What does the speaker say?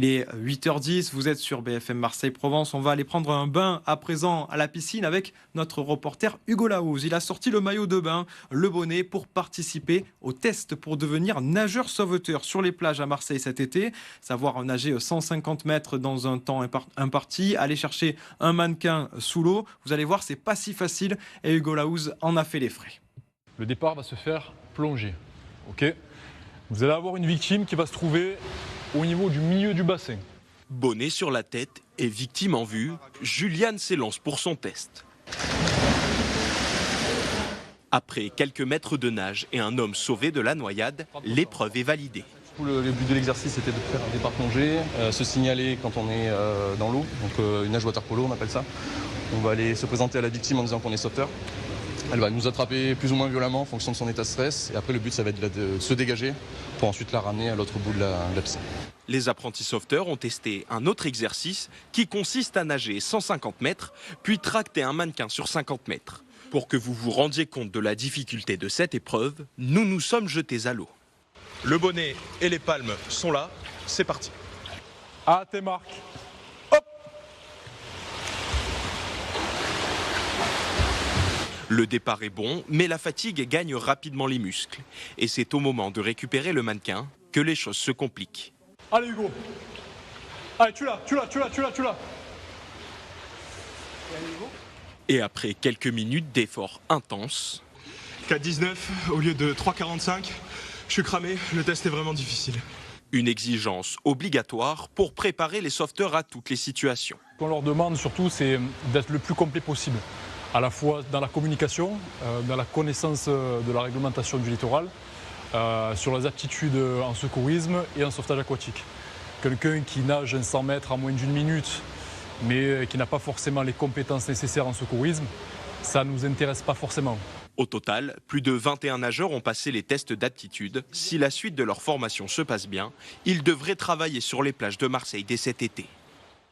Il est 8h10, vous êtes sur BFM Marseille-Provence. On va aller prendre un bain à présent à la piscine avec notre reporter Hugo Laouz. Il a sorti le maillot de bain, le bonnet pour participer au test pour devenir nageur sauveteur sur les plages à Marseille cet été. Savoir nager 150 mètres dans un temps imparti, aller chercher un mannequin sous l'eau. Vous allez voir, c'est pas si facile et Hugo Laouz en a fait les frais. Le départ va se faire plonger. Ok. Vous allez avoir une victime qui va se trouver au niveau du milieu du bassin. Bonnet sur la tête et victime en vue, Juliane s'élance pour son test. Après quelques mètres de nage et un homme sauvé de la noyade, l'épreuve est validée. Le but de l'exercice était de faire un départ plongé, se signaler quand on est dans l'eau, donc une nage water polo on appelle ça. On va aller se présenter à la victime en disant qu'on est sauveteur. Elle va nous attraper plus ou moins violemment en fonction de son état de stress. Et après, le but, ça va être de se dégager pour ensuite la ramener à l'autre bout de la piscine. Les apprentis sauveteurs ont testé un autre exercice qui consiste à nager 150 mètres, puis tracter un mannequin sur 50 mètres. Pour que vous vous rendiez compte de la difficulté de cette épreuve, nous nous sommes jetés à l'eau. Le bonnet et les palmes sont là, c'est parti. À tes marques. Le départ est bon, mais la fatigue gagne rapidement les muscles. Et c'est au moment de récupérer le mannequin que les choses se compliquent. Allez Hugo. Allez, tu l'as. Et après quelques minutes d'efforts intenses, 4,19 au lieu de 3,45. Je suis cramé, le test est vraiment difficile. une exigence obligatoire pour préparer les sauveteurs à toutes les situations. Ce qu'on leur demande surtout, c'est d'être le plus complet possible, à la fois dans la communication, dans la connaissance de la réglementation du littoral, sur les aptitudes en secourisme et en sauvetage aquatique. Quelqu'un qui nage un 100 mètres en moins d'une minute, mais qui n'a pas forcément les compétences nécessaires en secourisme, ça ne nous intéresse pas forcément. Au total, plus de 21 nageurs ont passé les tests d'aptitude. Si la suite de leur formation se passe bien, ils devraient travailler sur les plages de Marseille dès cet été.